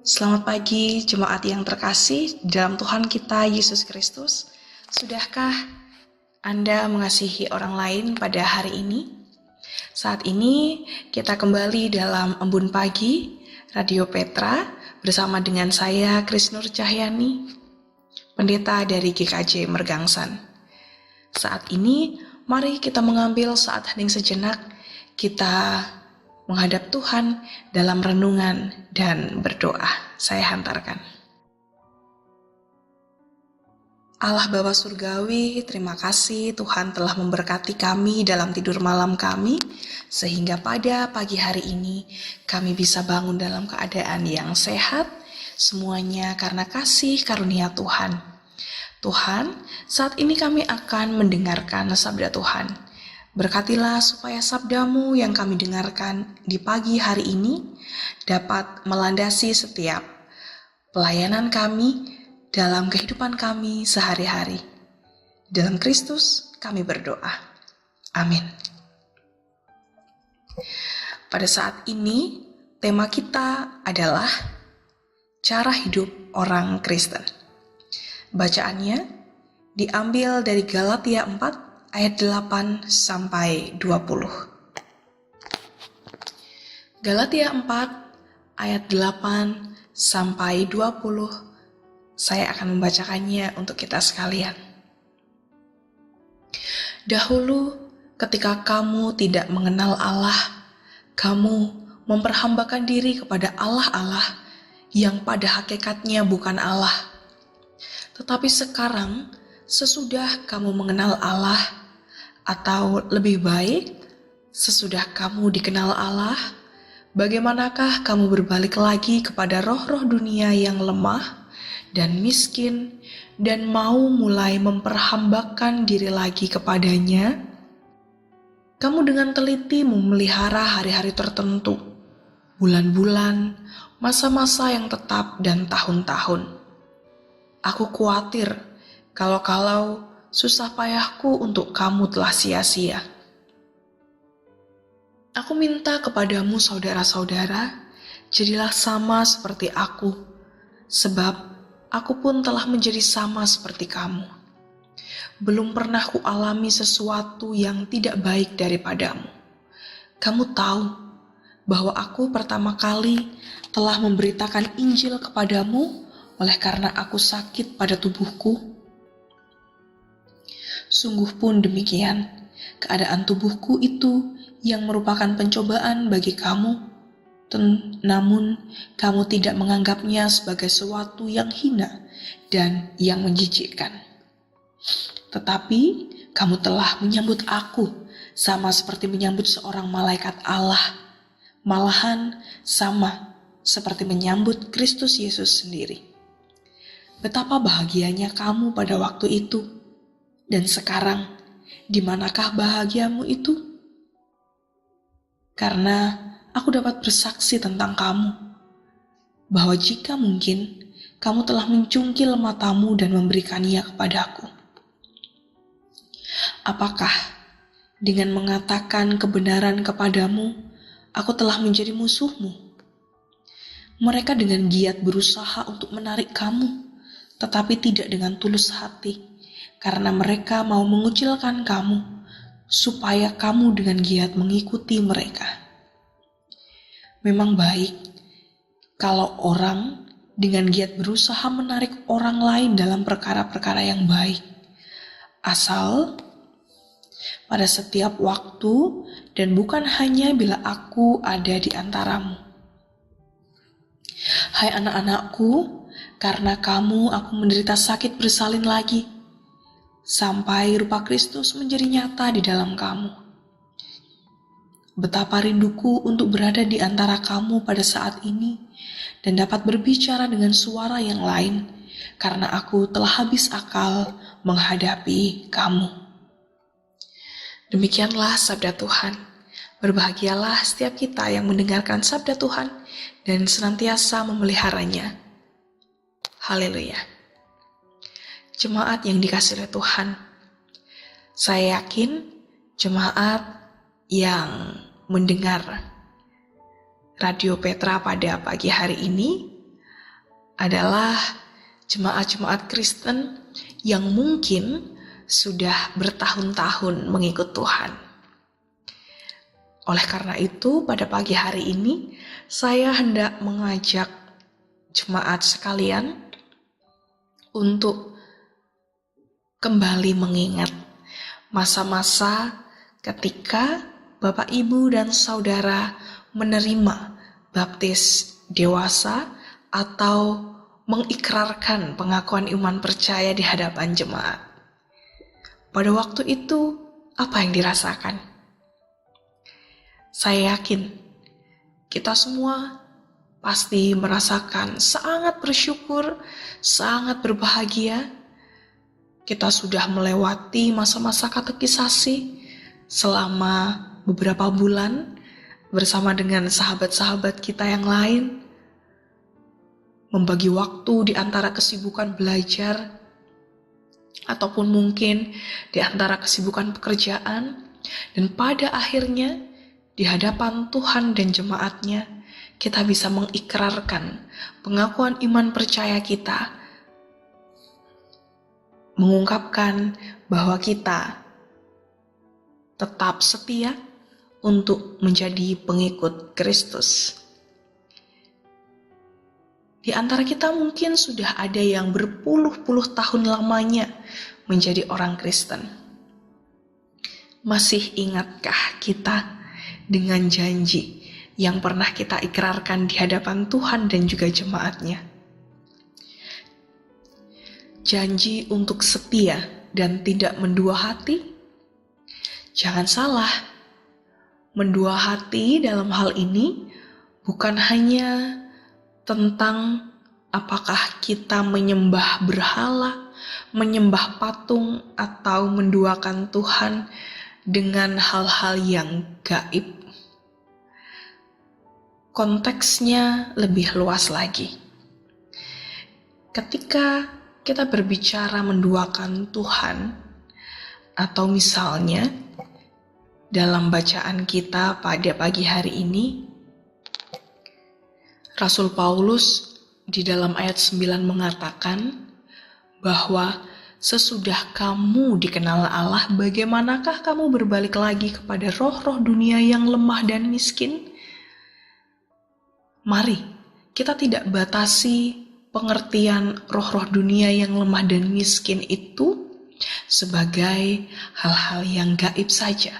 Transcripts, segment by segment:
Selamat pagi, jemaat yang terkasih di dalam Tuhan kita Yesus Kristus. Sudahkah Anda mengasihi orang lain pada hari ini? Saat ini kita kembali dalam Embun Pagi, Radio Petra, bersama dengan saya, Krisnur Cahyani, pendeta dari GKJ Mergangsan. Saat ini, mari kita mengambil saat hening sejenak, kita menghadap Tuhan dalam renungan dan berdoa. Saya hantarkan. Allah Bapa Surgawi, terima kasih Tuhan telah memberkati kami dalam tidur malam kami, sehingga pada pagi hari ini kami bisa bangun dalam keadaan yang sehat, semuanya karena kasih karunia Tuhan. Tuhan, saat ini kami akan mendengarkan sabda Tuhan. Berkatilah supaya sabdamu yang kami dengarkan di pagi hari ini dapat melandasi setiap pelayanan kami dalam kehidupan kami sehari-hari. Dalam Kristus kami berdoa. Amin. Pada saat ini tema kita adalah cara hidup orang Kristen. Bacaannya diambil dari Galatia 4 ayat 8 sampai 20. Galatia 4 ayat 8 sampai 20. Saya akan membacakannya untuk kita sekalian. Dahulu ketika kamu tidak mengenal Allah, kamu memperhambakan diri kepada Allah-Allah yang pada hakikatnya bukan Allah. Tetapi sekarang sesudah kamu mengenal Allah, atau lebih baik, sesudah kamu dikenal Allah, bagaimanakah kamu berbalik lagi kepada roh-roh dunia yang lemah dan miskin dan mau mulai memperhambakan diri lagi kepadanya? Kamu dengan teliti memelihara hari-hari tertentu, bulan-bulan, masa-masa yang tetap dan tahun-tahun. Aku khawatir kalau susah payahku untuk kamu telah sia-sia. Aku minta kepadamu saudara-saudara, jadilah sama seperti aku, sebab aku pun telah menjadi sama seperti kamu. Belum pernah kualami sesuatu yang tidak baik daripadamu. Kamu tahu bahwa aku pertama kali telah memberitakan Injil kepadamu oleh karena aku sakit pada tubuhku. Sungguh pun demikian, keadaan tubuhku itu yang merupakan pencobaan bagi kamu, namun kamu tidak menganggapnya sebagai sesuatu yang hina dan yang menjijikkan. Tetapi kamu telah menyambut aku sama seperti menyambut seorang malaikat Allah, malahan sama seperti menyambut Kristus Yesus sendiri. Betapa bahagianya kamu pada waktu itu. Dan sekarang, di manakah bahagiamu itu? Karena aku dapat bersaksi tentang kamu, bahwa jika mungkin, kamu telah mencungkil matamu dan memberikannya kepadaku. Apakah dengan mengatakan kebenaran kepadamu, aku telah menjadi musuhmu? Mereka dengan giat berusaha untuk menarik kamu, tetapi tidak dengan tulus hati. Karena mereka mau mengucilkan kamu, supaya kamu dengan giat mengikuti mereka. Memang baik kalau orang dengan giat berusaha menarik orang lain dalam perkara-perkara yang baik, asal pada setiap waktu dan bukan hanya bila aku ada di antaramu. Hai anak-anakku, karena kamu aku menderita sakit bersalin lagi, sampai rupa Kristus menjadi nyata di dalam kamu. Betapa rinduku untuk berada di antara kamu pada saat ini dan dapat berbicara dengan suara yang lain, karena aku telah habis akal menghadapi kamu. Demikianlah sabda Tuhan. Berbahagialah setiap kita yang mendengarkan sabda Tuhan dan senantiasa memeliharanya. Haleluya. Jemaat yang dikasihi oleh Tuhan, saya yakin jemaat yang mendengar Radio Petra pada pagi hari ini adalah jemaat-jemaat Kristen yang mungkin sudah bertahun-tahun mengikut Tuhan. Oleh karena itu, pada pagi hari ini, saya hendak mengajak jemaat sekalian untuk kembali mengingat masa-masa ketika Bapak, Ibu, dan Saudara menerima baptis dewasa atau mengikrarkan pengakuan iman percaya di hadapan jemaat. Pada waktu itu, apa yang dirasakan? Saya yakin kita semua pasti merasakan sangat bersyukur, sangat berbahagia. Kita sudah melewati masa-masa katekisasi selama beberapa bulan bersama dengan sahabat-sahabat kita yang lain, membagi waktu di antara kesibukan belajar ataupun mungkin di antara kesibukan pekerjaan, dan pada akhirnya di hadapan Tuhan dan jemaatnya kita bisa mengikrarkan pengakuan iman percaya kita, mengungkapkan bahwa kita tetap setia untuk menjadi pengikut Kristus. Di antara kita mungkin sudah ada yang berpuluh-puluh tahun lamanya menjadi orang Kristen. Masih ingatkah kita dengan janji yang pernah kita ikrarkan di hadapan Tuhan dan juga jemaatnya? Janji untuk setia dan tidak mendua hati? Jangan salah, mendua hati dalam hal ini bukan hanya tentang apakah kita menyembah berhala, menyembah patung, atau menduakan Tuhan dengan hal-hal yang gaib. Konteksnya lebih luas lagi. Ketika kita berbicara menduakan Tuhan, atau misalnya dalam bacaan kita pada pagi hari ini, Rasul Paulus di dalam ayat 9 mengatakan bahwa sesudah kamu dikenal Allah, bagaimanakah kamu berbalik lagi kepada roh-roh dunia yang lemah dan miskin? Mari kita tidak batasi pengertian roh-roh dunia yang lemah dan miskin itu sebagai hal-hal yang gaib saja.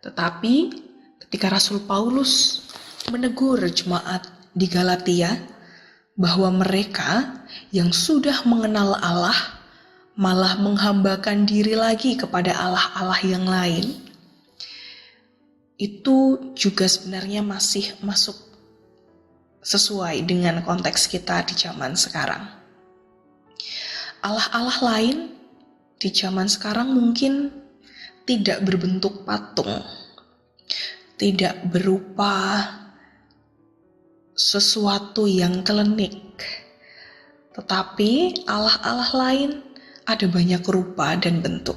Tetapi ketika Rasul Paulus menegur jemaat di Galatia bahwa mereka yang sudah mengenal Allah malah menghambakan diri lagi kepada allah-allah yang lain, itu juga sebenarnya masih masuk sesuai dengan konteks kita di zaman sekarang. Allah-Allah lain di zaman sekarang mungkin tidak berbentuk patung, tidak berupa sesuatu yang klinik, tetapi Allah-Allah lain ada banyak rupa dan bentuk.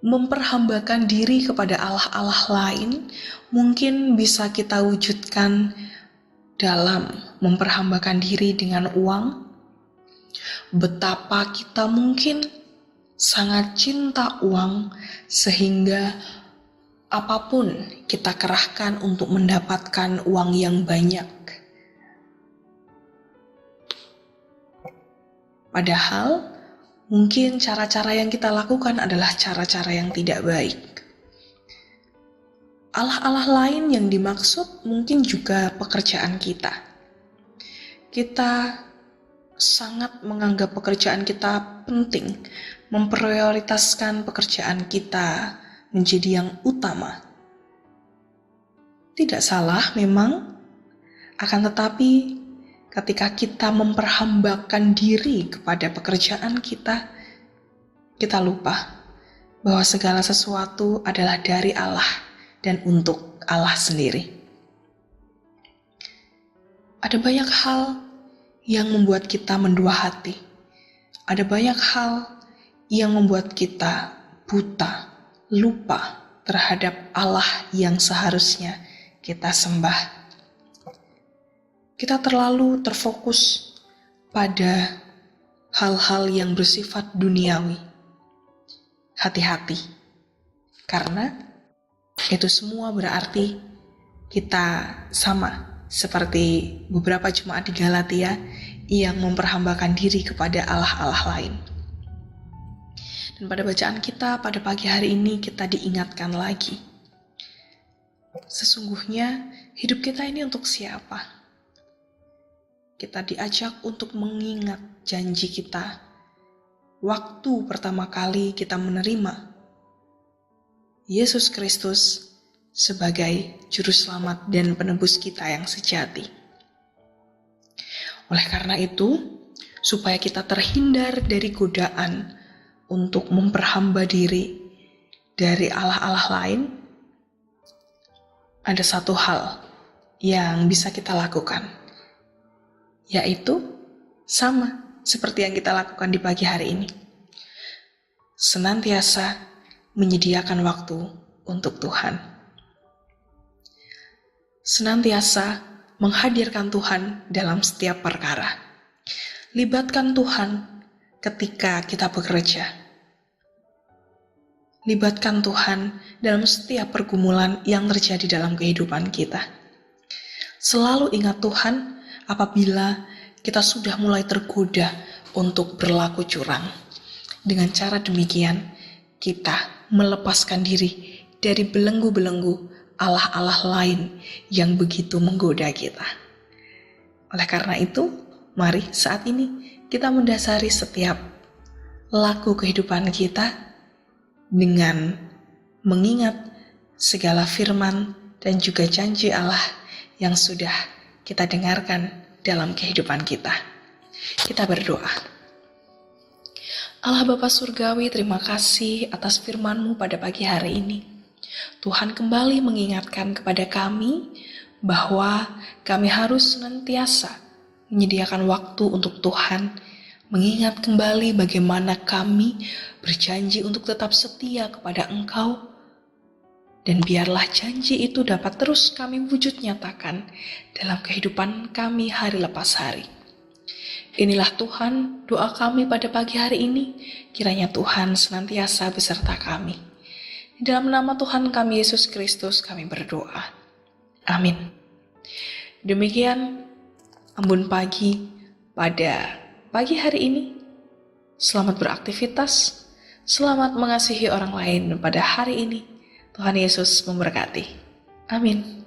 Memperhambakan diri kepada Allah-Allah lain mungkin bisa kita wujudkan dalam memperhambakan diri dengan uang. Betapa kita mungkin sangat cinta uang sehingga apapun kita kerahkan untuk mendapatkan uang yang banyak. Padahal mungkin cara-cara yang kita lakukan adalah cara-cara yang tidak baik. Allah-Allah lain yang dimaksud mungkin juga pekerjaan kita. Kita sangat menganggap pekerjaan kita penting, memprioritaskan pekerjaan kita menjadi yang utama. Tidak salah memang, akan tetapi ketika kita memperhambakan diri kepada pekerjaan kita, kita lupa bahwa segala sesuatu adalah dari Allah dan untuk Allah sendiri. Ada banyak hal yang membuat kita mendua hati. Ada banyak hal yang membuat kita buta, lupa terhadap Allah yang seharusnya kita sembah. kita terlalu terfokus pada hal-hal yang bersifat duniawi. Hati-hati, karena itu semua berarti kita sama seperti beberapa jemaat di Galatia yang memperhambakan diri kepada allah-allah lain. Dan pada bacaan kita pada pagi hari ini kita diingatkan lagi, sesungguhnya hidup kita ini untuk siapa? Kita diajak untuk mengingat janji kita waktu pertama kali kita menerima Yesus Kristus sebagai juru selamat dan penebus kita yang sejati. Oleh karena itu, supaya kita terhindar dari godaan untuk memperhamba diri dari allah-allah lain, ada satu hal yang bisa kita lakukan, yaitu sama seperti yang kita lakukan di pagi hari ini. Senantiasa menyediakan waktu untuk Tuhan. Senantiasa menghadirkan Tuhan dalam setiap perkara. Libatkan Tuhan ketika kita bekerja. Libatkan Tuhan dalam setiap pergumulan yang terjadi dalam kehidupan kita. Selalu ingat Tuhan apabila kita sudah mulai tergoda untuk berlaku curang. Dengan cara demikian, kita melepaskan diri dari belenggu-belenggu allah-allah lain yang begitu menggoda kita. Oleh karena itu, mari saat ini kita mendasari setiap laku kehidupan kita dengan mengingat segala firman dan juga janji Allah yang sudah kita dengarkan dalam kehidupan kita. Kita berdoa. Allah Bapa Surgawi, terima kasih atas firman-Mu pada pagi hari ini. Tuhan kembali mengingatkan kepada kami bahwa kami harus senantiasa menyediakan waktu untuk Tuhan, mengingat kembali bagaimana kami berjanji untuk tetap setia kepada Engkau, dan biarlah janji itu dapat terus kami wujud nyatakan dalam kehidupan kami hari lepas hari. Inilah Tuhan, doa kami pada pagi hari ini. Kiranya Tuhan senantiasa beserta kami. Di dalam nama Tuhan kami Yesus Kristus kami berdoa. Amin. Demikian Ambon Pagi pada pagi hari ini. Selamat beraktivitas, selamat mengasihi orang lain pada hari ini. Tuhan Yesus memberkati. Amin.